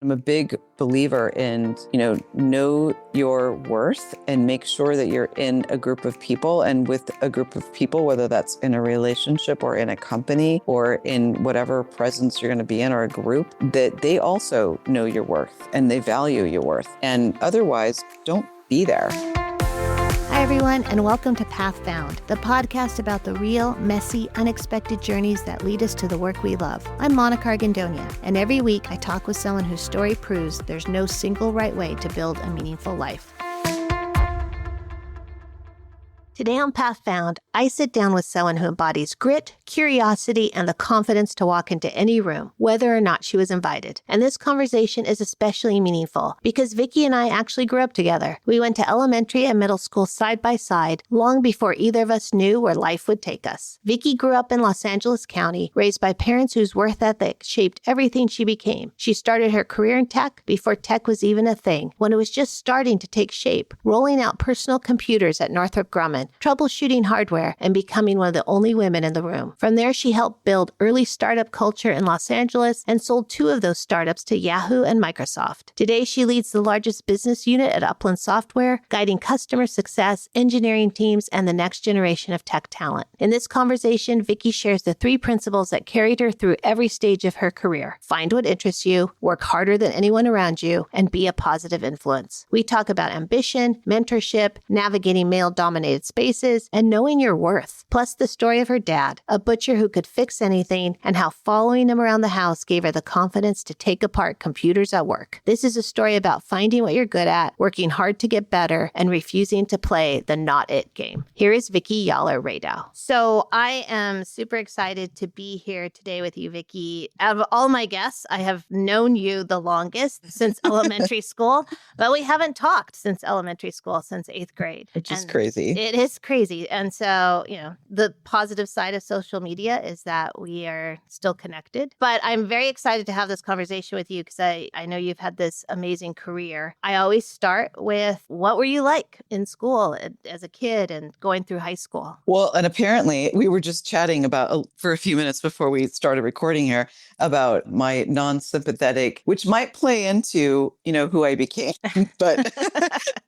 I'm a big believer in, know your worth and make sure that you're in a group of people, and with a group of people, whether that's in a relationship or in a company or in whatever presence you're going to be in or a group, that they also know your worth and they value your worth. And otherwise, don't be there. Hi, everyone, and welcome to Path Found, the podcast about the real, messy, unexpected journeys that lead us to the work we love. I'm Monica Argandonia, and every week I talk with someone whose story proves there's no single right way to build a meaningful life. Today on Path Found, I sit down with someone who embodies grit, curiosity, and the confidence to walk into any room, whether or not she was invited. And this conversation is especially meaningful because Vikki and I actually grew up together. We went to elementary and middle school side by side long before either of us knew where life would take us. Vikki grew up in Los Angeles County, raised by parents whose work ethic shaped everything she became. She started her career in tech before tech was even a thing, when it was just starting to take shape, rolling out personal computers at Northrop Grumman, troubleshooting hardware, and becoming one of the only women in the room. From there, she helped build early startup culture in Los Angeles and sold 2 of those startups to Yahoo and Microsoft. Today, she leads the largest business unit at Upland Software, guiding customer success, engineering teams, and the next generation of tech talent. In this conversation, Vikki shares the 3 principles that carried her through every stage of her career. Find what interests you, work harder than anyone around you, and be a positive influence. We talk about ambition, mentorship, navigating male-dominated spaces, and knowing your worth, plus the story of her dad, a butcher who could fix anything, and how following him around the house gave her the confidence to take apart computers at work. This is a story about finding what you're good at, working hard to get better, and refusing to play the not it game. Here is Vikki Yaller Radow. So I am super excited to be here today with you, Vikki. Out of all my guests, I have known you the longest since elementary school, but we haven't talked since elementary school, since 8th grade. Which is crazy. It is crazy. And so, the positive side of social media is that we are still connected. But I'm very excited to have this conversation with you because I know you've had this amazing career. I always start with, what were you like in school as a kid and going through high school? Well, and apparently we were just chatting about for a few minutes before we started recording here about my non-sympathetic, which might play into, who I became. But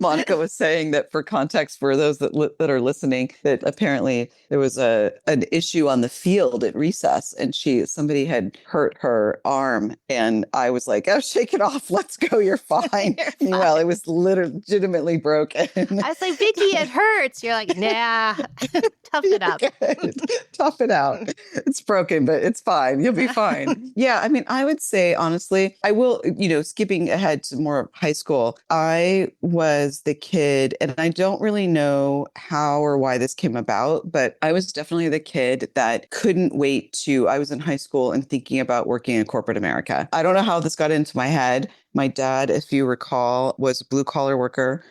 Monica was saying that for context, for those that are listening, that apparently there was an issue on the field at recess, and somebody had hurt her arm, and I was like, "Oh, shake it off, let's go, you're fine." Meanwhile, it was legitimately broken. I was like, "Vikki, it hurts." You're like, "Nah, tough it up." Tough it out. It's broken, but it's fine. You'll be fine. Yeah, I mean, I would say, honestly, I will, skipping ahead to more high school, I was the kid, and I don't really know how or why this came about, but I was definitely the kid that couldn't wait I was in high school and thinking about working in corporate America. I don't know how this got into my head. My dad, if you recall, was a blue collar worker.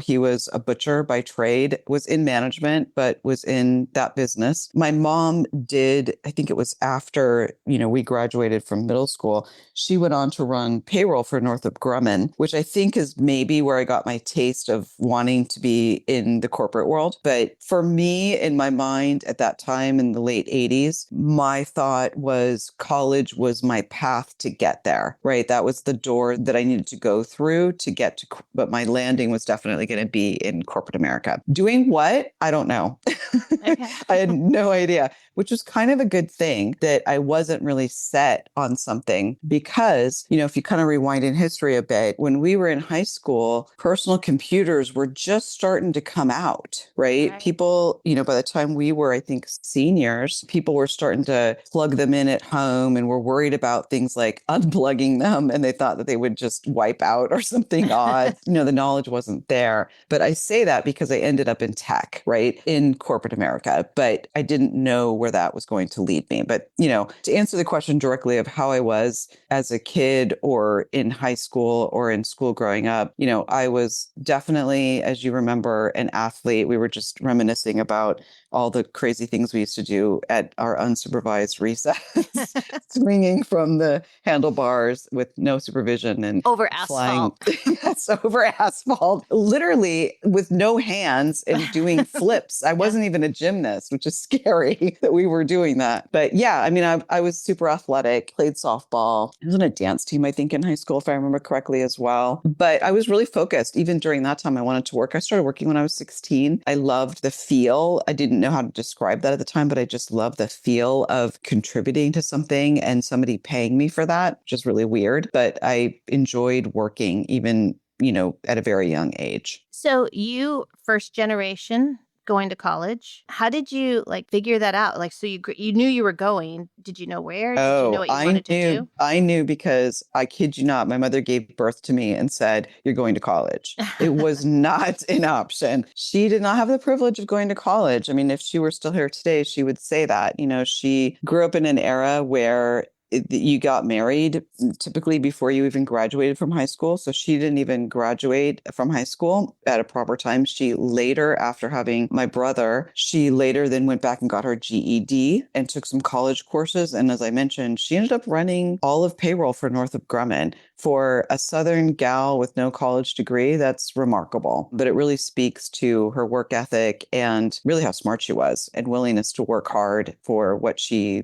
He was a butcher by trade, was in management, but was in that business. My mom did, I think it was after, we graduated from middle school, she went on to run payroll for Northrop Grumman, which I think is maybe where I got my taste of wanting to be in the corporate world. But for me, in my mind at that time in the late 80s, my thought was college was my path to get there, right? That was the door that I needed to go through to get to, but my landing was definitely going to be in corporate America. Doing what? I don't know. Okay. I had no idea, which was kind of a good thing that I wasn't really set on something because, if you kind of rewind in history a bit, when we were in high school, personal computers were just starting to come out, right? People, by the time we were, I think, seniors, people were starting to plug them in at home and were worried about things like unplugging them. And they thought that they would just wipe out or something odd. The knowledge wasn't there. But I say that because I ended up in tech, right? In corporate America, but I didn't know where that was going to lead me. But, to answer the question directly of how I was as a kid or in high school or in school growing up, I was definitely, as you remember, an athlete. We were just reminiscing about all the crazy things we used to do at our unsupervised recess, swinging from the handlebars with no supervision and Over flying asphalt. yes, over asphalt, literally with no hands and doing flips. I wasn't even a gymnast, which is scary that we were doing that. But yeah, I mean, I was super athletic, played softball. I was in a dance team, I think, in high school, if I remember correctly as well. But I was really focused. Even during that time, I wanted to work. I started working when I was 16. I loved the feel. I didn't know how to describe that at the time, but I just loved the feel of contributing to something and somebody paying me for that, which is really weird. But I enjoyed working even, at a very young age. So you first generation going to college. How did you figure that out? So you knew you were going. Did you know where? Did you know what you wanted to do? I knew because I kid you not, my mother gave birth to me and said, "You're going to college." It was not an option. She did not have the privilege of going to college. I mean, if she were still here today, she would say that. She grew up in an era where you got married typically before you even graduated from high school. So she didn't even graduate from high school at a proper time. She later, after having my brother, she later then went back and got her GED and took some college courses. And as I mentioned, she ended up running all of payroll for Northrop Grumman. For a Southern gal with no college degree, that's remarkable. But it really speaks to her work ethic and really how smart she was and willingness to work hard for what she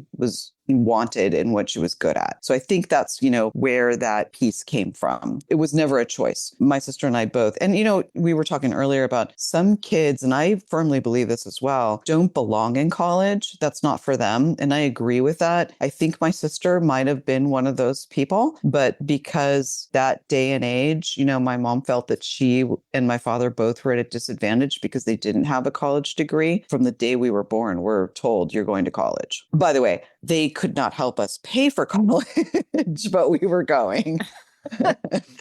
wanted and what she was good at. So I think that's, where that piece came from. It was never a choice. My sister and I both. And, we were talking earlier about some kids, and I firmly believe this as well, don't belong in college. That's not for them. And I agree with that. I think my sister might have been one of those people, but because that day and age, my mom felt that she and my father both were at a disadvantage because they didn't have a college degree. From the day we were born, we're told you're going to college. By the way, they could not help us pay for college, but we were going.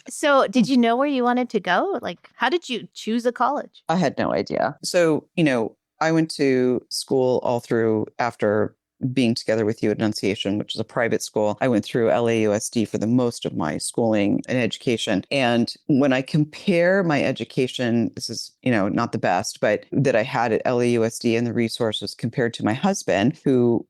So did you know where you wanted to go? How did you choose a college? I had no idea. So, I went to school all through after being together with you at Annunciation, which is a private school. I went through LAUSD for the most of my schooling and education. And when I compare my education, this is, not the best, but that I had at LAUSD and the resources compared to my husband, who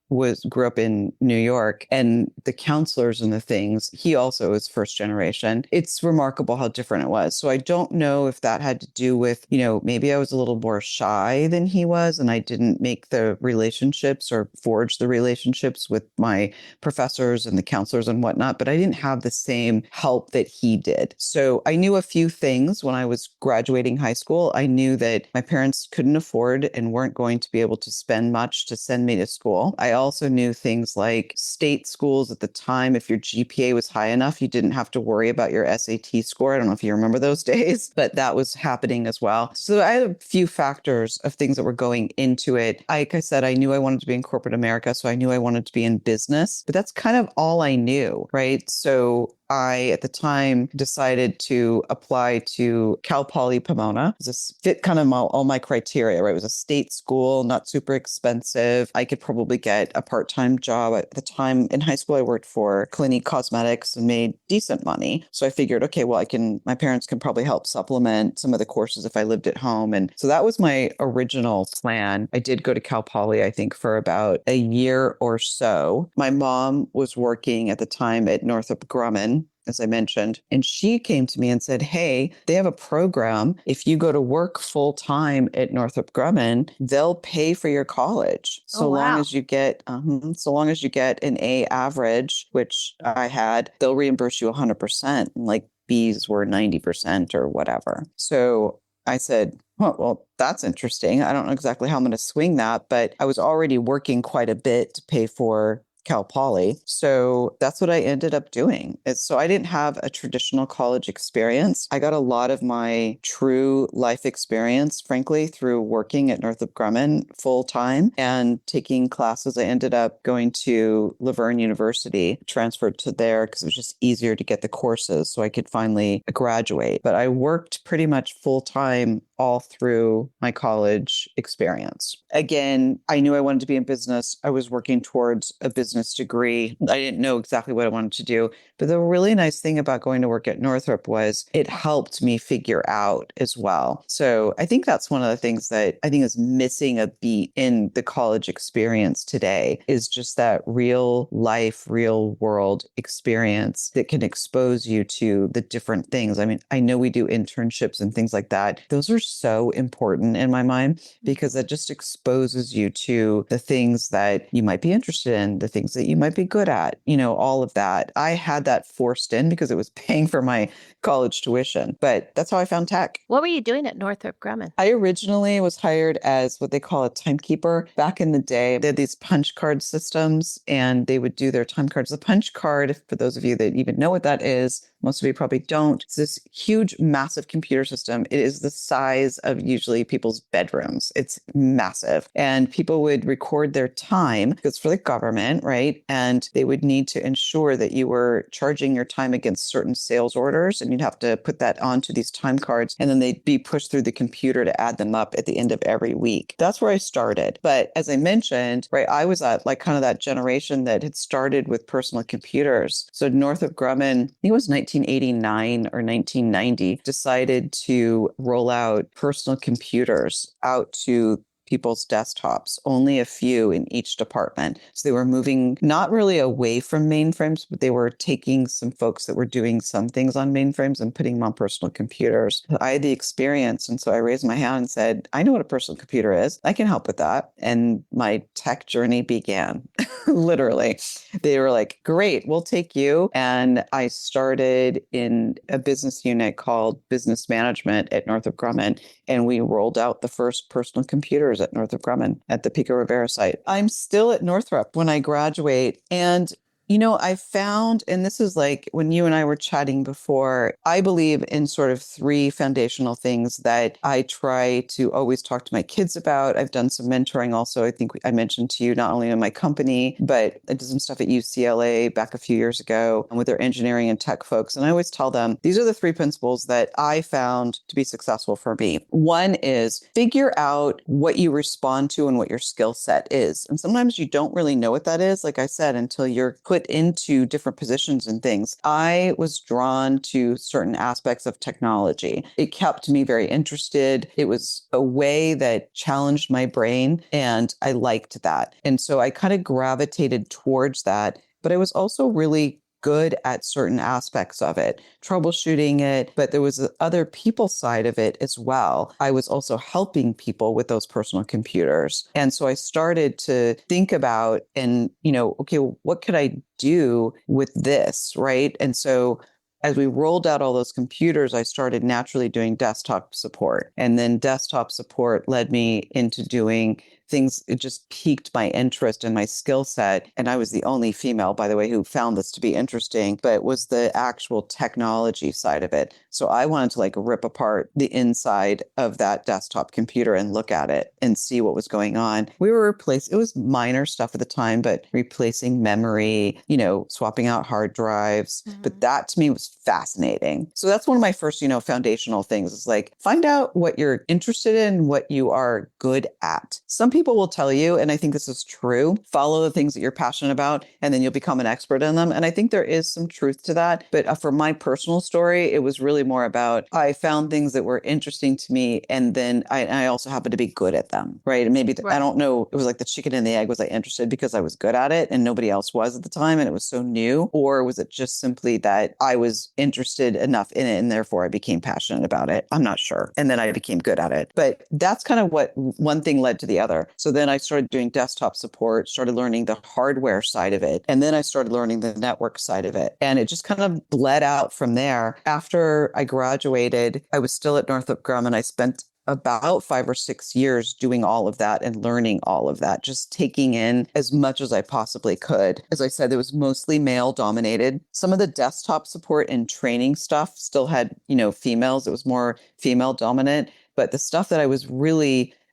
grew up in New York, and the counselors and the things, he also is first generation. It's remarkable how different it was. So I don't know if that had to do with, maybe I was a little more shy than he was, and I didn't make the relationships or forge the relationships with my professors and the counselors and whatnot, but I didn't have the same help that he did. So I knew a few things when I was graduating high school. I knew that my parents couldn't afford and weren't going to be able to spend much to send me to school. I also knew things like state schools at the time. If your GPA was high enough, you didn't have to worry about your SAT score. I don't know if you remember those days, but that was happening as well. So I had a few factors of things that were going into it. Like I said, I knew I wanted to be in corporate America. So I knew I wanted to be in business, but that's kind of all I knew, right? So I, at the time, decided to apply to Cal Poly Pomona. It fit kind of all my criteria, right? It was a state school, not super expensive. I could probably get a part-time job. At the time in high school, I worked for Clinique Cosmetics and made decent money. So I figured, okay, well, my parents can probably help supplement some of the courses if I lived at home. And so that was my original plan. I did go to Cal Poly, I think, for about a year or so. My mom was working at the time at Northrop Grumman, as I mentioned. And she came to me and said, "Hey, they have a program. If you go to work full time at Northrop Grumman, they'll pay for your college. So long as you get, an A average, which I had, they'll reimburse you 100%. Like B's were 90% or whatever." So I said, well, that's interesting. I don't know exactly how I'm going to swing that, but I was already working quite a bit to pay for Cal Poly. So that's what I ended up doing. So I didn't have a traditional college experience. I got a lot of my true life experience, frankly, through working at Northrop Grumman full time and taking classes. I ended up going to Laverne University, transferred to there because it was just easier to get the courses so I could finally graduate. But I worked pretty much full time all through my college experience. Again, I knew I wanted to be in business. I was working towards a business degree. I didn't know exactly what I wanted to do. But the really nice thing about going to work at Northrop was it helped me figure out as well. So I think that's one of the things that I think is missing a beat in the college experience today is just that real life, real world experience that can expose you to the different things. I mean, I know we do internships and things like that. Those are so important in my mind because it just exposes you to the things that you might be interested in, the things that you might be good at, all of that. I had that forced in because it was paying for my college tuition, but that's how I found tech. What were you doing at Northrop Grumman? I originally was hired as what they call a timekeeper. Back in the day, they had these punch card systems and they would do their time cards. The punch card, for those of you that even know what that is, most of you probably don't. It's this huge, massive computer system. It is the size of usually people's bedrooms. It's massive. And people would record their time because for the government, right? And they would need to ensure that you were charging your time against certain sales orders. And you'd have to put that onto these time cards. And then they'd be pushed through the computer to add them up at the end of every week. That's where I started. But as I mentioned, right, I was at like kind of that generation that had started with personal computers. So Northrop Grumman, I think it was 1989 or 1990, decided to roll out personal computers out to people's desktops, only a few in each department. So they were moving not really away from mainframes, but they were taking some folks that were doing some things on mainframes and putting them on personal computers. I had the experience. And so I raised my hand and said, I know what a personal computer is. I can help with that. And my tech journey began. Literally. They were like, great, we'll take you. And I started in a business unit called business management at Northrop Grumman. And we rolled out the first personal computers at Northrop Grumman at the Pico Rivera site. I'm still at Northrop when I graduate. And I found, and this is like when you and I were chatting before, I believe in sort of three foundational things that I try to always talk to my kids about. I've done some mentoring also. I think I mentioned to you, not only in my company, but I did some stuff at UCLA back a few years ago with their engineering and tech folks. And I always tell them, these are the three principles that I found to be successful for me. One is figure out what you respond to and what your skill set is. And sometimes you don't really know what that is, like I said, until you're put into different positions and things. I was drawn to certain aspects of technology. It kept me very interested. It was a way that challenged my brain, and I liked that. And so I kind of gravitated towards that, but I was also really good at certain aspects of it, troubleshooting it, but there was the other people side of it as well. I was also helping people with those personal computers. And so I started to think about okay, what could I do with this, right? And so as we rolled out all those computers, I started naturally doing desktop support. And then desktop support led me into doing things. It just piqued my interest and my skill set. And I was the only female, by the way, who found this to be interesting, but it was the actual technology side of it. So I wanted to like rip apart the inside of that desktop computer and look at it and see what was going on. We were replacing, it was minor stuff at the time, but replacing memory, swapping out hard drives. Mm-hmm. But that to me was fascinating. So that's one of my first, foundational things is like, find out what you're interested in, what you are good at. Some people will tell you, and I think this is true, follow the things that you're passionate about, and then you'll become an expert in them. And I think there is some truth to that. But for my personal story, it was really more about, I found things that were interesting to me. And then I also happened to be good at them, right? And maybe, right. I don't know, it was like the chicken and the egg. Was I interested because I was good at it and nobody else was at the time and it was so new? Or was it just simply that I was interested enough in it and therefore I became passionate about it? I'm not sure. And then I became good at it. But that's kind of what one thing led to the other. So then I started doing desktop support, started learning the hardware side of it. And then I started learning the network side of it. And it just kind of bled out from there. After I graduated, I was still at Northrop Grumman. I spent about 5 or 6 years doing all of that and learning all of that, just taking in as much as I possibly could. As I said, it was mostly male dominated. Some of the desktop support and training stuff still had, females. It was more female dominant. But the stuff that I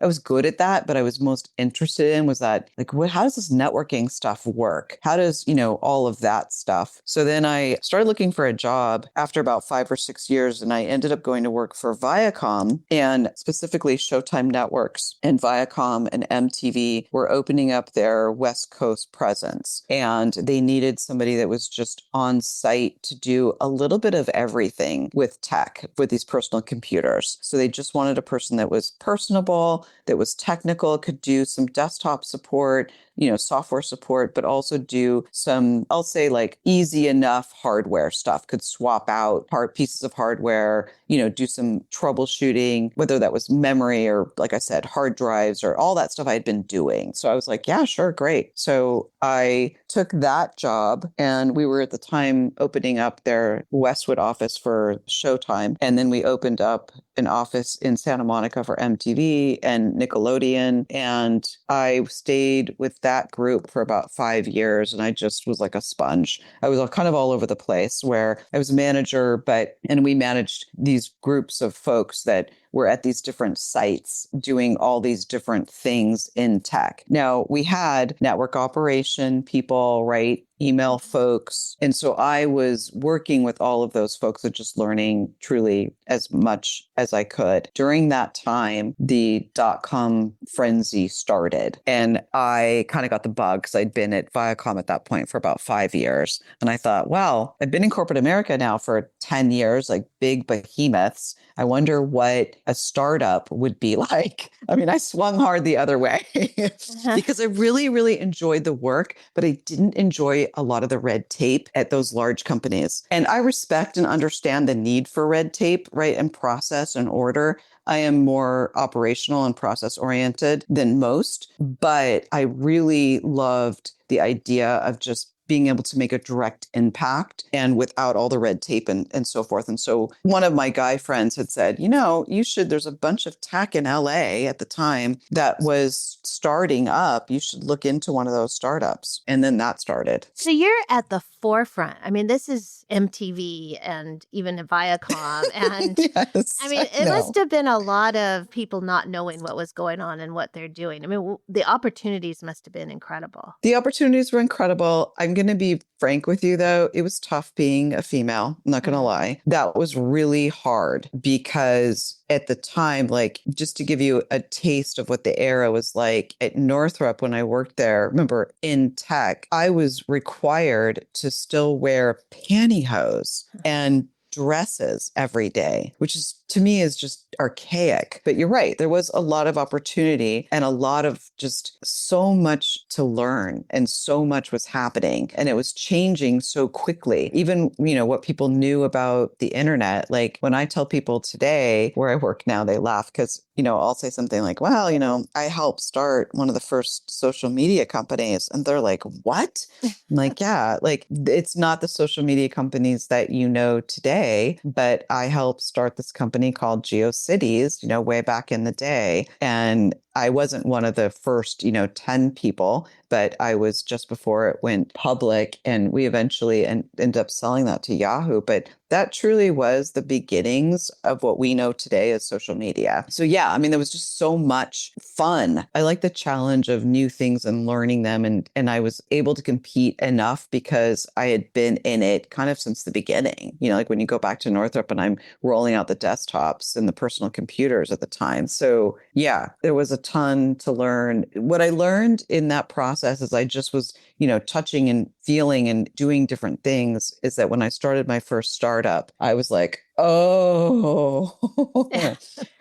I was good at that, but I was most interested in was that like, how does this networking stuff work? How does, all of that stuff? So then I started looking for a job after about 5 or 6 years, and I ended up going to work for Viacom, and specifically Showtime Networks. And Viacom and MTV were opening up their West Coast presence, and they needed somebody that was just on site to do a little bit of everything with tech, with these personal computers. So they just wanted a person that was personable, that was technical, could do some desktop support, software support, but also do some, I'll say like easy enough hardware stuff, could swap out pieces of hardware, do some troubleshooting, whether that was memory or, like I said, hard drives or all that stuff I had been doing. So I was like, yeah, sure, great. So I took that job, and we were at the time opening up their Westwood office for Showtime. And then we opened up an office in Santa Monica for MTV and Nickelodeon. And I stayed with that group for about 5 years. And I just was like a sponge. I was kind of all over the place, where I was a manager, and we managed these groups of folks that were at these different sites doing all these different things in tech. Now, we had network operation people, right? Email folks. And so I was working with all of those folks and just learning truly as much as I could. During that time, the .com frenzy started, and I kind of got the bug because I'd been at Viacom at that point for about 5 years. And I thought, well, I've been in corporate America now for 10 years, like big behemoths. I wonder what a startup would be like. I mean, I swung hard the other way because I really, really enjoyed the work, but I didn't enjoy a lot of the red tape at those large companies. And I respect and understand the need for red tape, right? And process and order. I am more operational and process oriented than most, but I really loved the idea of just being able to make a direct impact and without all the red tape and so forth. And so one of my guy friends had said, there's a bunch of tech in LA at the time that was starting up. You should look into one of those startups. And then that started. So you're at the forefront. I mean, this is MTV and even Viacom. And yes, I mean, it must have been a lot of people not knowing what was going on and what they're doing. I mean, the opportunities must have been incredible. The opportunities were incredible. I'm going to be frank with you, though. It was tough being a female. I'm not going to lie. That was really hard because at the time, like just to give you a taste of what the era was like at Northrop when I worked there, remember in tech, I was required to still wear pantyhose and dresses every day, which is to me is just archaic. But you're right. There was a lot of opportunity and a lot of just so much to learn, and so much was happening, and it was changing so quickly. Even, what people knew about the internet. Like when I tell people today where I work now, they laugh because, I'll say something like, well, I helped start one of the first social media companies. And they're like, what? I'm like, yeah, like it's not the social media companies that you know today, but I helped start this company called GeoCities, way back in the day. And I wasn't one of the first, 10 people, but I was just before it went public, and we eventually ended up selling that to Yahoo. But that truly was the beginnings of what we know today as social media. So yeah, I mean, there was just so much fun. I like the challenge of new things and learning them. And I was able to compete enough because I had been in it kind of since the beginning. Like when you go back to Northrop and I'm rolling out the desktops and the personal computers at the time. So yeah, there was a ton to learn. What I learned in that process is I just was, touching and feeling and doing different things, is that when I started my first startup, I was like, oh,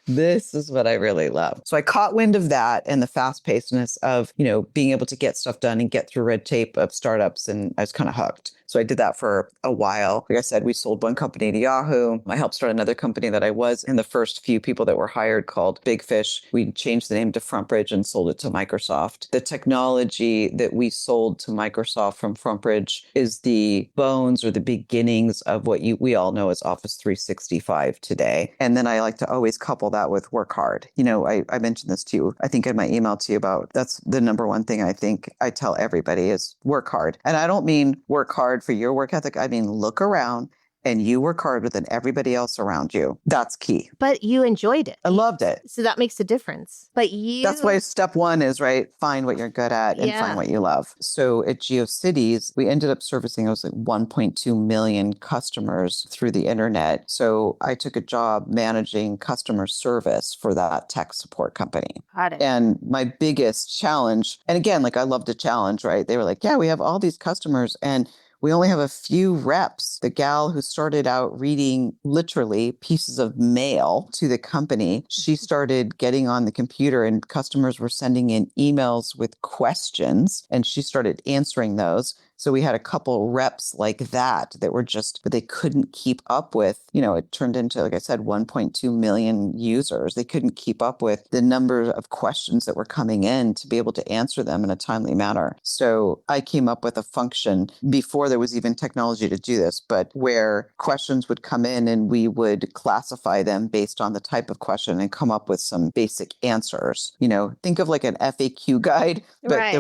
this is what I really love. So I caught wind of that and the fast pacedness of, being able to get stuff done and get through red tape of startups. And I was kind of hooked. So I did that for a while. Like I said, we sold one company to Yahoo. I helped start another company that I was in the first few people that were hired called Big Fish. We changed the name to FrontBridge and sold it to Microsoft. The technology that we sold to Microsoft from FrontBridge is the bones or the beginnings of what we all know as Office 365 today. And then I like to always couple that with work hard. I mentioned this to you, I think in my email to you about that's the number one thing I think I tell everybody is work hard. And I don't mean work hard for your work ethic. I mean, look around and you work harder than everybody else around you. That's key. But you enjoyed it. I loved it. So that makes a difference. But That's why step one is, right, find what you're good at and find what you love. So at GeoCities, we ended up servicing, it was like 1.2 million customers through the internet. So I took a job managing customer service for that tech support company. Got it. And my biggest challenge, and again, like I loved a challenge, right? They were like, yeah, we have all these customers and we only have a few reps. The gal who started out reading literally pieces of mail to the company, she started getting on the computer and customers were sending in emails with questions and she started answering those. So we had a couple reps like that were just, but they couldn't keep up with, it turned into, like I said, 1.2 million users. They couldn't keep up with the number of questions that were coming in to be able to answer them in a timely manner. So I came up with a function before there was even technology to do this, but where questions would come in and we would classify them based on the type of question and come up with some basic answers. Think of like an FAQ guide, but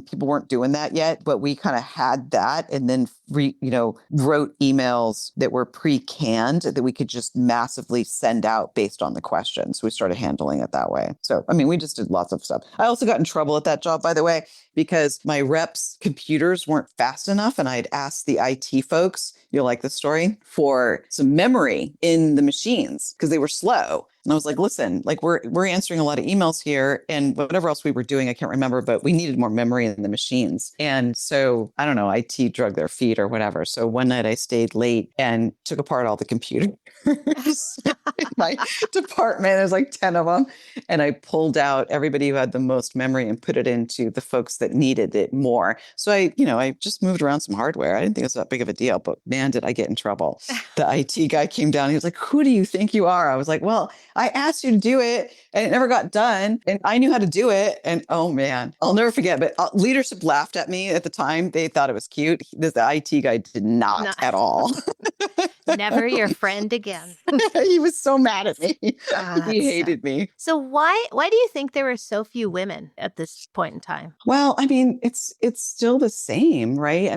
people weren't doing that yet, but we kind of had that and then wrote emails that were pre-canned that we could just massively send out based on the questions. We started handling it that way. So, we just did lots of stuff. I also got in trouble at that job, by the way, because my reps' computers weren't fast enough. And I'd asked the IT folks, you'll like the story, for some memory in the machines because they were slow. And I was like, listen, like we're answering a lot of emails here and whatever else we were doing, I can't remember, but we needed more memory in the machines. And so, I don't know, IT drug their feet or whatever. So one night I stayed late and took apart all the computers in my department. There's like 10 of them. And I pulled out everybody who had the most memory and put it into the folks that needed it more. So I just moved around some hardware. I didn't think it was that big of a deal, but man, did I get in trouble. The IT guy came down. He was like, who do you think you are? I was like, well, I asked you to do it and it never got done and I knew how to do it. And oh man, I'll never forget, but leadership laughed at me at the time. They thought it was cute. The IT guy did not at all. Never your friend again. He was so mad at me. He hated me. So why do you think there were so few women at this point in time? Well, it's still the same, right?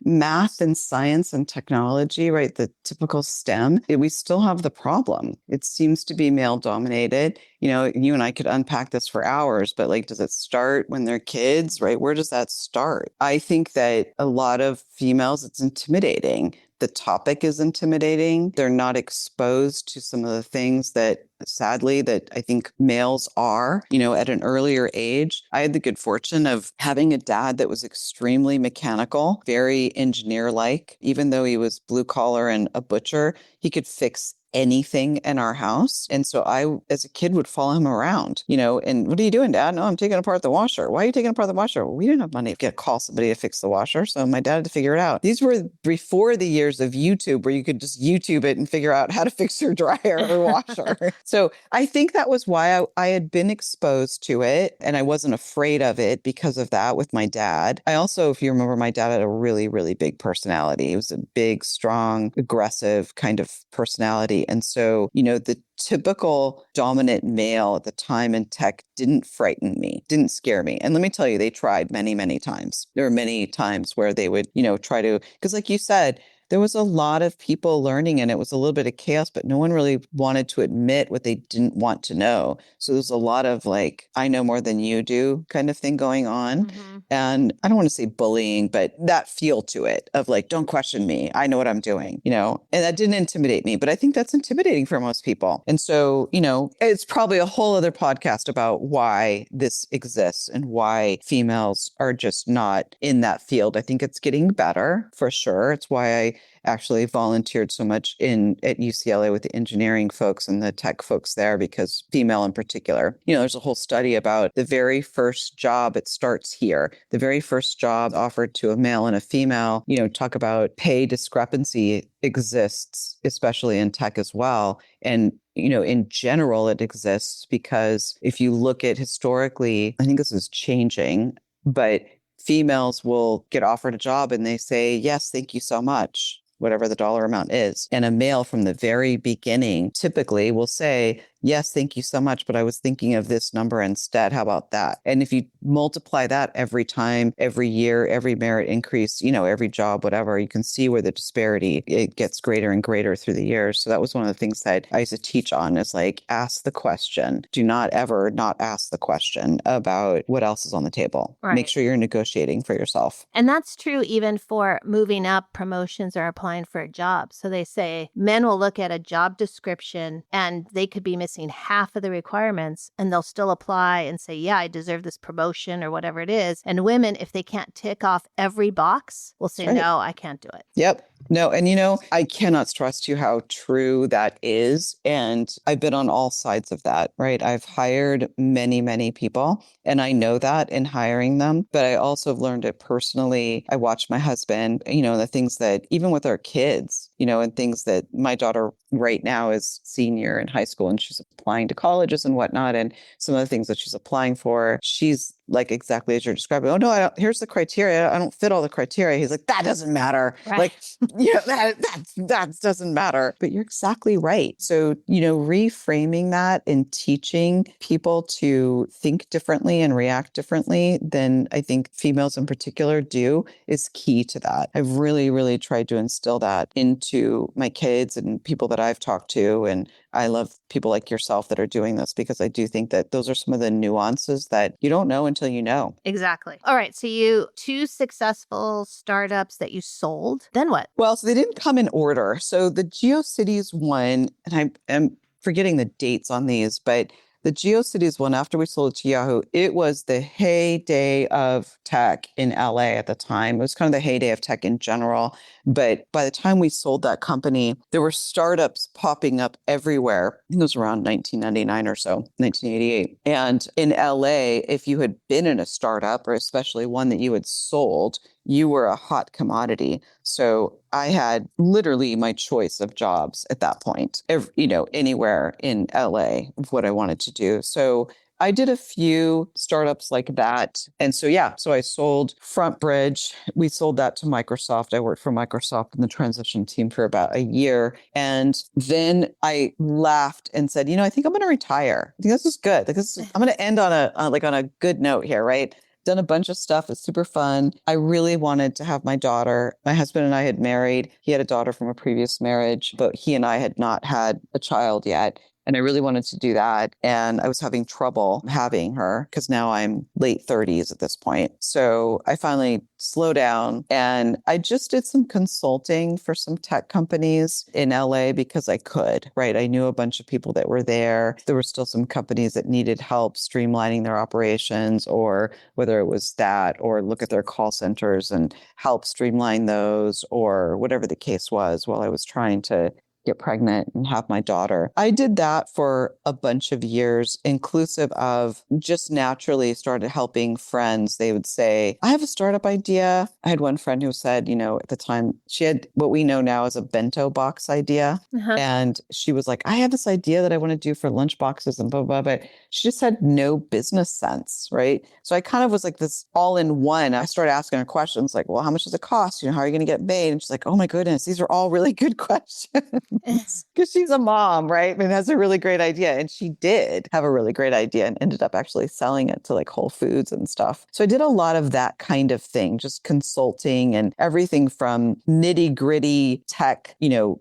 Math and science and technology, right? The typical STEM, we still have the problem. It seems to be male dominated. You and I could unpack this for hours, but like, does it start when they're kids, right? Where does that start? I think that a lot of females, it's intimidating. The topic is intimidating. They're not exposed to some of the things that, sadly, that I think males are, at an earlier age. I had the good fortune of having a dad that was extremely mechanical, very engineer-like. Even though he was blue collar and a butcher, he could fix anything in our house. And so I, as a kid, would follow him around, and what are you doing, Dad? No, I'm taking apart the washer. Why are you taking apart the washer? Well, we didn't have money to call somebody to fix the washer. So my dad had to figure it out. These were before the years of YouTube where you could just YouTube it and figure out how to fix your dryer or washer. So I think that was why I had been exposed to it and I wasn't afraid of it because of that with my dad. I also, if you remember, my dad had a really, really big personality. He was a big, strong, aggressive kind of personality. And so, the typical dominant male at the time in tech didn't frighten me, didn't scare me. And let me tell you, they tried many, many times. There were many times where they would, try to, because like you said, there was a lot of people learning and it was a little bit of chaos, but no one really wanted to admit what they didn't want to know. So there's a lot of like, I know more than you do kind of thing going on. Mm-hmm. And I don't want to say bullying, but that feel to it of like, don't question me. I know what I'm doing, and that didn't intimidate me, but I think that's intimidating for most people. And so, it's probably a whole other podcast about why this exists and why females are just not in that field. I think it's getting better for sure. It's why I actually volunteered so much at UCLA with the engineering folks and the tech folks there, because female in particular, there's a whole study about the very first job. It starts here. The very first job offered to a male and a female, talk about pay discrepancy exists, especially in tech as well. And in general, it exists because if you look at historically, I think this is changing, but females will get offered a job and they say, yes, thank you so much, whatever the dollar amount is. And a male from the very beginning typically will say, yes, thank you so much, but I was thinking of this number instead. How about that? And if you multiply that every time, every year, every merit increase, every job, whatever, you can see where the disparity, it gets greater and greater through the years. So that was one of the things that I used to teach on, is like, ask the question. Do not ever not ask the question about what else is on the table. Right. Make sure you're negotiating for yourself. And that's true even for moving up, promotions, or applying for a job. So they say men will look at a job description and they could be missing half of the requirements and they'll still apply and say, yeah, I deserve this promotion or whatever it is. And women, if they can't tick off every box, will say, no, I can't do it. Yep. No. And, I cannot stress to you how true that is. And I've been on all sides of that, right? I've hired many, many people, and I know that in hiring them, but I also have learned it personally. I watch my husband, the things that even with our kids, and things that my daughter right now is senior in high school and she's applying to colleges and whatnot. And some of the things that she's applying for, she's like exactly as you're describing. Oh, no, here's the criteria. I don't fit all the criteria. He's like, that doesn't matter. Right. Like, that doesn't matter. But you're exactly right. So, reframing that and teaching people to think differently and react differently than I think females in particular do is key to that. I've really, really tried to instill that into my kids and people that I've talked to. And I love people like yourself that are doing this, because I do think that those are some of the nuances that you don't know until you know. Exactly. All right. So two successful startups that you sold. Then what? Well, so they didn't come in order. So the GeoCities one, and I am forgetting the dates on these, but the GeoCities one, after we sold it to Yahoo, it was the heyday of tech in LA at the time. It was kind of the heyday of tech in general. But by the time we sold that company, there were startups popping up everywhere. I think it was around 1999 or so, 1988. And in LA, if you had been in a startup, or especially one that you had sold, you were a hot commodity. So I had literally my choice of jobs at that point, anywhere in LA of what I wanted to do. So I did a few startups like that. And so I sold FrontBridge. We sold that to Microsoft. I worked for Microsoft in the transition team for about a year. And then I laughed and said, I think I'm going to retire. I think this is good. I'm going to end on a good note here, right? Done a bunch of stuff. It's super fun. I really wanted to have my daughter. My husband and I had married. He had a daughter from a previous marriage, but he and I had not had a child yet. And I really wanted to do that. And I was having trouble having her because now I'm late 30s at this point. So I finally slowed down and I just did some consulting for some tech companies in LA because I could, right? I knew a bunch of people that were there. There were still some companies that needed help streamlining their operations, or whether it was that or look at their call centers and help streamline those, or whatever the case was, while I was trying to get pregnant and have my daughter. I did that for a bunch of years, inclusive of just naturally started helping friends. They would say, I have a startup idea. I had one friend who said, at the time she had what we know now as a bento box idea. And she was like, I have this idea that I want to do for lunch boxes and blah, blah, blah. But she just had no business sense, right? So I kind of was like this all in one. I started asking her questions like, well, how much does it cost? How are you going to get made? And she's like, oh my goodness, these are all really good questions. Because she's a mom, right? I mean, that's a really great idea. And she did have a really great idea and ended up actually selling it to like Whole Foods and stuff. So I did a lot of that kind of thing, just consulting and everything from nitty gritty tech,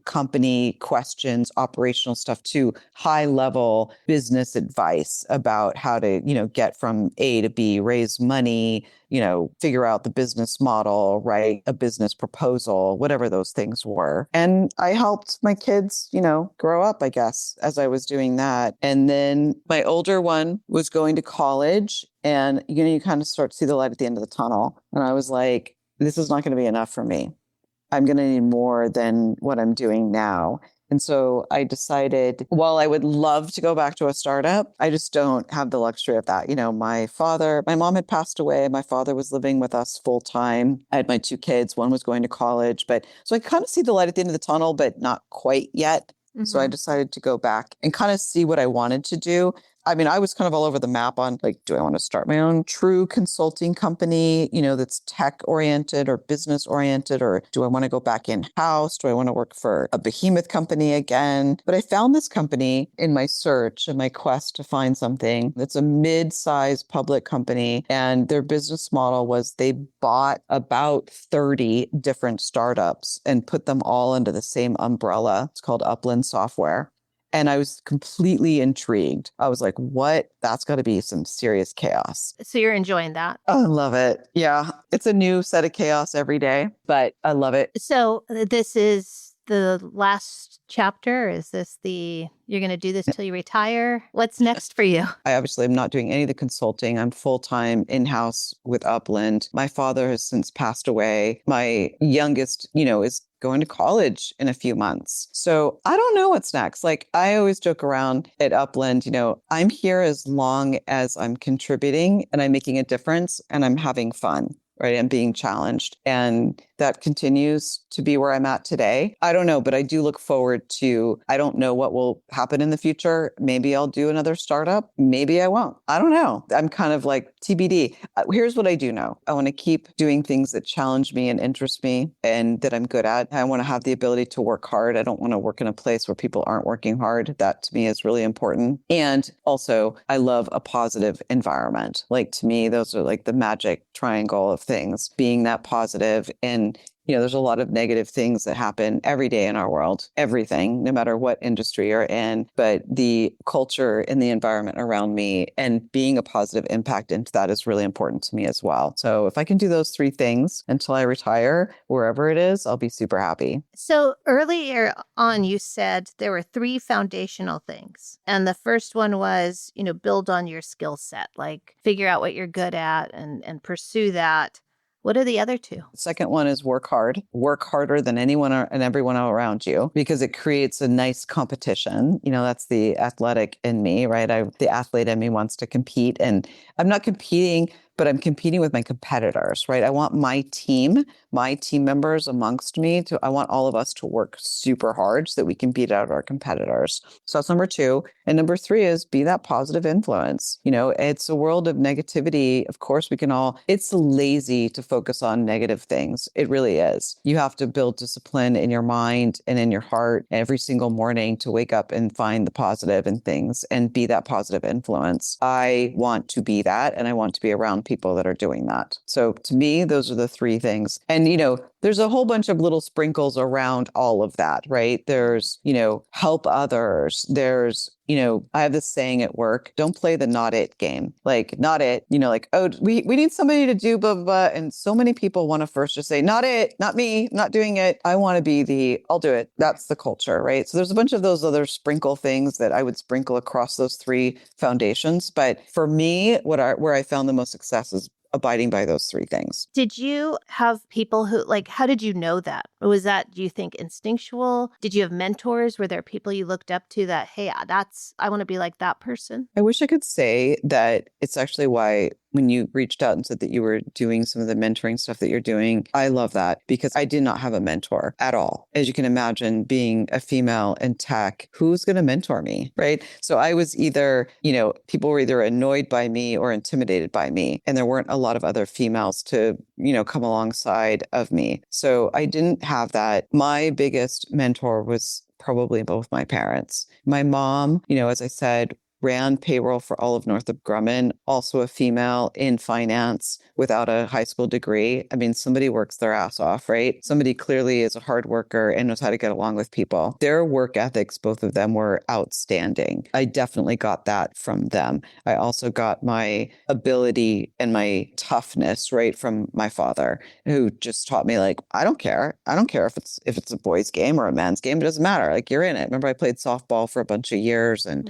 company questions, operational stuff, to high level business advice about how to, get from A to B, raise money, figure out the business model, write a business proposal, whatever those things were. And I helped my kids, grow up, I guess, as I was doing that. And then my older one was going to college, and, you kind of start to see the light at the end of the tunnel. And I was like, this is not going to be enough for me. I'm going to need more than what I'm doing now. And so I decided, while I would love to go back to a startup, I just don't have the luxury of that. My mom had passed away. My father was living with us full time. I had my two kids. One was going to college. So I kind of see the light at the end of the tunnel, but not quite yet. So I decided to go back and kind of see what I wanted to do. I mean, I was kind of all over the map on like, do I want to start my own true consulting company, that's tech oriented or business oriented, or do I want to go back in house? Do I want to work for a behemoth company again? But I found this company in my search and my quest to find something that's a mid-sized public company. And their business model was they bought about 30 different startups and put them all under the same umbrella. It's called Upland Software. And I was completely intrigued. I was like, what? That's got to be some serious chaos. So you're enjoying that? I love it. Yeah. It's a new set of chaos every day, but I love it. So this is the last chapter? Is this you're going to do this till you retire? What's next for you? I obviously am not doing any of the consulting. I'm full-time in-house with Upland. My father has since passed away. My youngest, is going to college in a few months. So I don't know what's next. Like I always joke around at Upland, I'm here as long as I'm contributing and I'm making a difference and I'm having fun. Right. I'm being challenged. And that continues to be where I'm at today. I don't know, but I do look forward to, I don't know what will happen in the future. Maybe I'll do another startup. Maybe I won't. I don't know. I'm kind of like TBD. Here's what I do know. I want to keep doing things that challenge me and interest me and that I'm good at. I want to have the ability to work hard. I don't want to work in a place where people aren't working hard. That to me is really important. And also, I love a positive environment. Like to me, those are like the magic triangle of things, being that positive. And there's a lot of negative things that happen every day in our world, everything, no matter what industry you're in. But the culture and the environment around me and being a positive impact into that is really important to me as well. So if I can do those three things until I retire, wherever it is, I'll be super happy. So earlier on, you said there were 3 foundational things. And the first one was, build on your skill set, like figure out what you're good at and pursue that. What are the other 2? The second one is work hard. Work harder than anyone and everyone around you because it creates a nice competition. That's the athletic in me, right? The athlete in me wants to compete, and I'm not competing, but I'm competing with my competitors, right? I want my team members amongst me I want all of us to work super hard so that we can beat out our competitors. So that's number 2. And number 3 is be that positive influence. It's a world of negativity. Of course, it's lazy to focus on negative things. It really is. You have to build discipline in your mind and in your heart every single morning to wake up and find the positive in things and be that positive influence. I want to be that, and I want to be around people that are doing that. So to me, those are the 3 things. And, there's a whole bunch of little sprinkles around all of that, right? There's, help others. There's, I have this saying at work, don't play the not it game. Like not it, like, oh, we need somebody to do blah, blah, blah. And so many people want to first just say, not it, not me, not doing it. I want to be I'll do it. That's the culture, right? So there's a bunch of those other sprinkle things that I would sprinkle across those 3 foundations. But for me, where I found the most success is abiding by those 3 things. Did you have people who, how did you know that? Or was that, do you think, instinctual? Did you have mentors? Were there people you looked up to that, hey, I want to be like that person? I wish I could say that it's actually why when you reached out and said that you were doing some of the mentoring stuff that you're doing, I love that because I did not have a mentor at all. As you can imagine, being a female in tech, who's going to mentor me, right? So I was either, people were either annoyed by me or intimidated by me. And there weren't a lot of other females to, come alongside of me. So I didn't have that. My biggest mentor was probably both my parents. My mom, as I said, ran payroll for all of Northrop Grumman, also a female in finance without a high school degree. I mean, somebody works their ass off, right? Somebody clearly is a hard worker and knows how to get along with people. Their work ethics, both of them were outstanding. I definitely got that from them. I also got my ability and my toughness, right, from my father, who just taught me, like, I don't care. I don't care if it's a boys' game or a men's game. It doesn't matter. Like, you're in it. Remember, I played softball for a bunch of years and,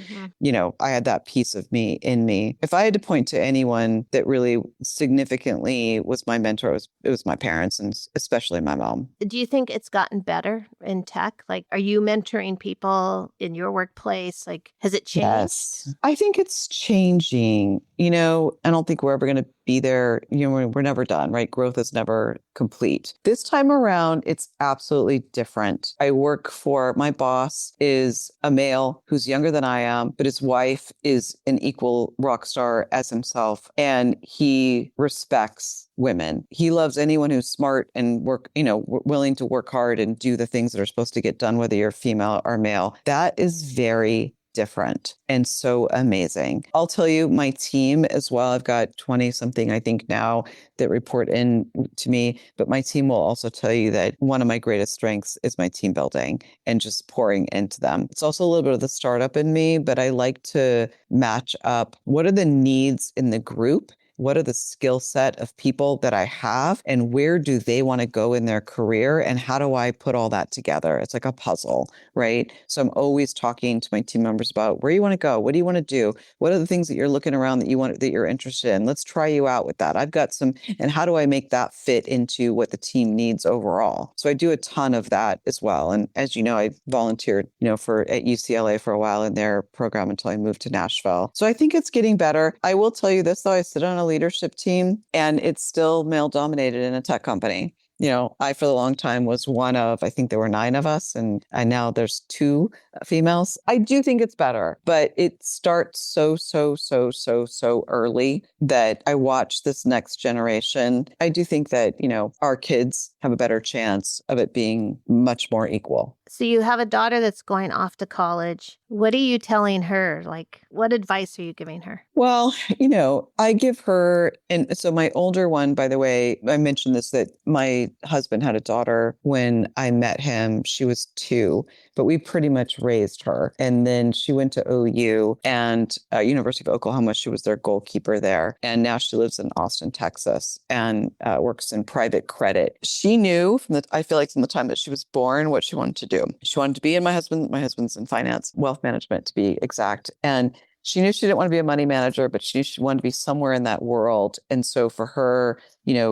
I had that piece of me in me. If I had to point to anyone that really significantly was my mentor, it was my parents and especially my mom. Do you think it's gotten better in tech? Like, are you mentoring people in your workplace? Like, has it changed? Yes, I think it's changing. I don't think we're ever going to be there. We're never done, right? Growth is never complete. This time around, it's absolutely different. My boss is a male who's younger than I am, but his wife is an equal rock star as himself. And he respects women. He loves anyone who's smart and willing to work hard and do the things that are supposed to get done, whether you're female or male. That is very different and so amazing. I'll tell you, my team as well, I've got 20 something, I think now, that report in to me, but my team will also tell you that one of my greatest strengths is my team building and just pouring into them. It's also a little bit of the startup in me, but I like to match up what are the needs in the group. What are the skill set of people that I have and where do they want to go in their career and how do I put all that together? It's like a puzzle, right? So I'm always talking to my team members about where you want to go. What do you want to do? What are the things that you're looking around that you're interested in? Let's try you out with that. I've got some, and how do I make that fit into what the team needs overall? So I do a ton of that as well. And as you know, I volunteered, at UCLA for a while in their program until I moved to Nashville. So I think it's getting better. I will tell you this though, I sit on a leadership team and it's still male dominated in a tech company. I, for a long time, was one of, I think there were 9 of us, and now there's 2 females. I do think it's better, but it starts so early that I watch this next generation. I do think that, our kids have a better chance of it being much more equal. So you have a daughter that's going off to college. What are you telling her? Like, what advice are you giving her? Well, I give her, and so my older one, by the way, I mentioned this, that my husband had a daughter when I met him. She was 2, but we pretty much raised her. And then she went to OU and University of Oklahoma. She was their goalkeeper there. And now she lives in Austin, Texas, and works in private credit. She knew I feel like from the time that she was born, what she wanted to do. She wanted to be my husband's in finance, wealth management to be exact. And she knew she didn't want to be a money manager, but she knew she wanted to be somewhere in that world. And so for her,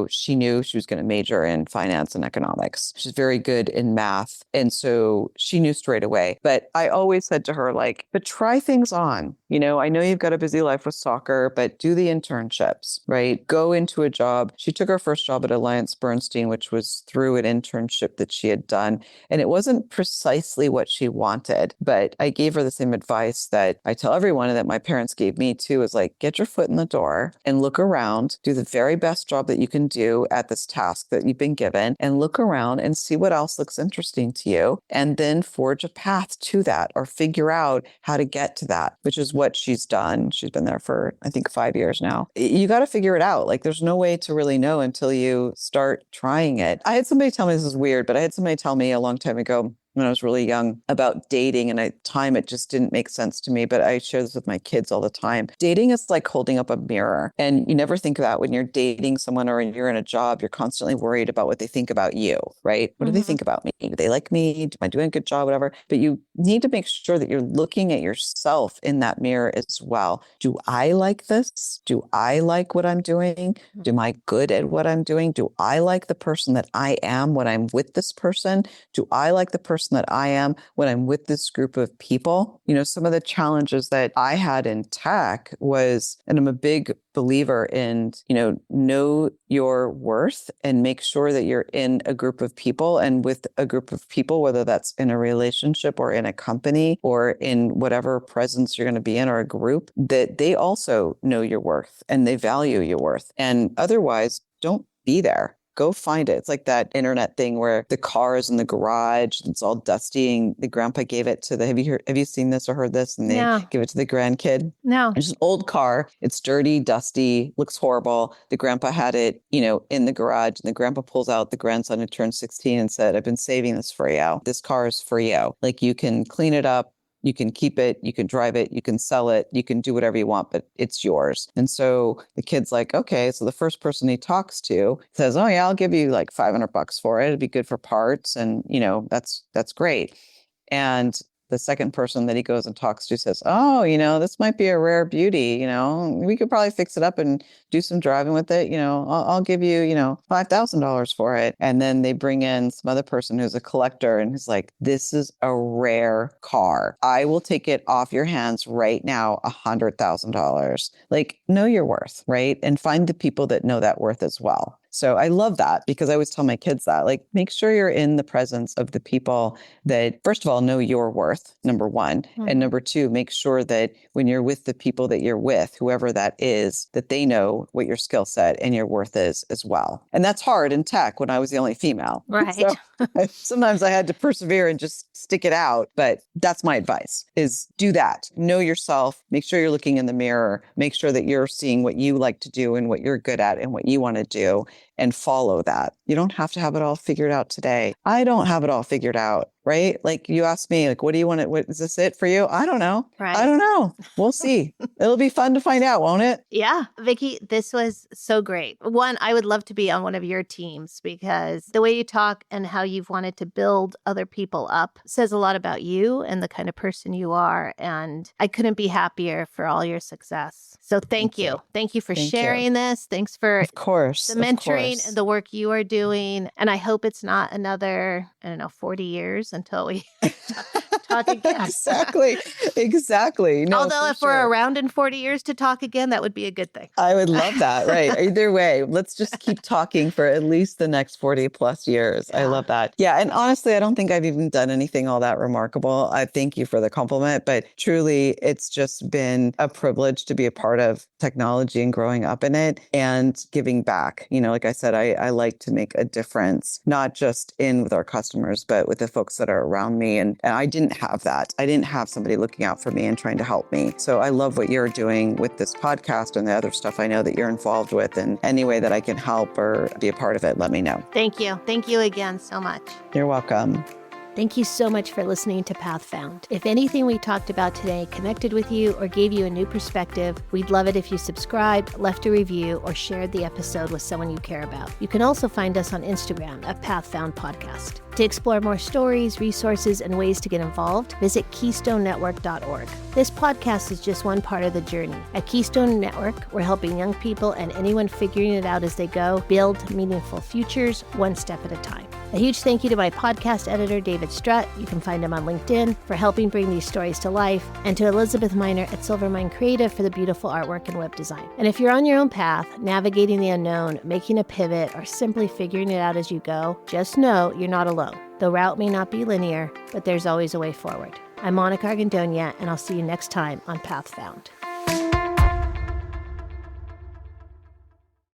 she knew she was going to major in finance and economics. She's very good in math. And so she knew straight away. But I always said to her, but try things on. I know you've got a busy life with soccer, but do the internships, right? Go into a job. She took her first job at Alliance Bernstein, which was through an internship that she had done. And it wasn't precisely what she wanted, but I gave her the same advice that I tell everyone and that my parents gave me too, is get your foot in the door and look around, do the very best job that you can do at this task that you've been given, and look around and see what else looks interesting to you, and then forge a path to that or figure out how to get to that, which is what she's done. She's been there for, I think, 5 years now. You got to figure it out. There's no way to really know until you start trying it. I had somebody tell me, this is weird, but I had somebody tell me a long time ago, when I was really young, about dating, and at the time it just didn't make sense to me, but I share this with my kids all the time. Dating is like holding up a mirror, and you never think about when you're dating someone or you're in a job, you're constantly worried about what they think about you, right? What do they think about me? Do they like me? Am I doing a good job? Whatever. But you need to make sure that you're looking at yourself in that mirror as well. Do I like this? Do I like what I'm doing? Am I good at what I'm doing? Do I like the person that I am when I'm with this person? Do I like the person that I am when I'm with this group of people? Some of the challenges that I had in tech was, and I'm a big believer in, know your worth and make sure that you're in a group of people and with a group of people, whether that's in a relationship or in a company or in whatever presence you're going to be in or a group, that they also know your worth and they value your worth. And otherwise, don't be there. Go find it. It's like that internet thing where the car is in the garage, it's all dusty, and the grandpa gave it to have you seen this or heard this? And they give it to the grandkid. No. It's an old car. It's dirty, dusty, looks horrible. The grandpa had it, in the garage, and the grandpa pulls out the grandson who turned 16 and said, I've been saving this for you. This car is for you. You can clean it up. You can keep it, you can drive it, you can sell it, you can do whatever you want, but it's yours. And so the kid's like, okay, so the first person he talks to says, oh yeah, I'll give you $500 for it. It'd be good for parts. And, that's great. And the second person that he goes and talks to says, oh, this might be a rare beauty. We could probably fix it up and do some driving with it. I'll give you, $5,000 for it. And then they bring in some other person who's a collector and who's like, this is a rare car. I will take it off your hands right now, $100,000. Like, know your worth, right? And find the people that know that worth as well. So I love that because I always tell my kids that, like, make sure you're in the presence of the people that, first of all, know your worth, number one. Mm-hmm. And number two, make sure that when you're with the people that you're with, whoever that is, that they know what your skill set and your worth is as well. And that's hard in tech when I was the only female. Right. So sometimes I had to persevere and just stick it out. But that's my advice is do that. Know yourself. Make sure you're looking in the mirror. Make sure that you're seeing what you like to do and what you're good at and what you want to do. And follow that. You don't have to have it all figured out today. I don't have it all figured out, right? Like you asked me, like, what do you want to, what, is this it for you? I don't know. Right. I don't know. We'll see. It'll be fun to find out, won't it? Yeah. Vikki, this was so great. One, I would love to be on one of your teams because the way you talk and how you've wanted to build other people up says a lot about you and the kind of person you are. And I couldn't be happier for all your success. So thank you. Thank you for sharing this. Thanks for of course, the mentoring and the work you are doing. And I hope it's not another, 40 years until we talk again. Exactly. No, although if we're around in 40 years to talk again, that would be a good thing. I would love that. Right. Either way, let's just keep talking for at least the next 40 plus years. Yeah. I love that. Yeah. And honestly, I don't think I've even done anything all that remarkable. I thank you for the compliment, but truly it's just been a privilege to be a part of technology and growing up in it and giving back. Like I said, I like to make a difference, not just with our customers, but with the folks that are around me. And I didn't have that. I didn't have somebody looking out for me and trying to help me. So I love what you're doing with this podcast and the other stuff I know that you're involved with. And any way that I can help or be a part of it, let me know. Thank you. Thank you again so much. You're welcome. Thank you so much for listening to Path Found. If anything we talked about today connected with you or gave you a new perspective, we'd love it if you subscribed, left a review, or shared the episode with someone you care about. You can also find us on Instagram at Path Found Podcast. To explore more stories, resources, and ways to get involved, visit KeystoneNetwork.org. This podcast is just one part of the journey. At Keystone Network, we're helping young people and anyone figuring it out as they go build meaningful futures one step at a time. A huge thank you to my podcast editor, David Strutt. You can find him on LinkedIn for helping bring these stories to life, and to Elizabeth Miner at Silvermine Creative for the beautiful artwork and web design. And if you're on your own path, navigating the unknown, making a pivot, or simply figuring it out as you go, just know you're not alone. The route may not be linear, but there's always a way forward. I'm Monica Argandonia, and I'll see you next time on Path Found.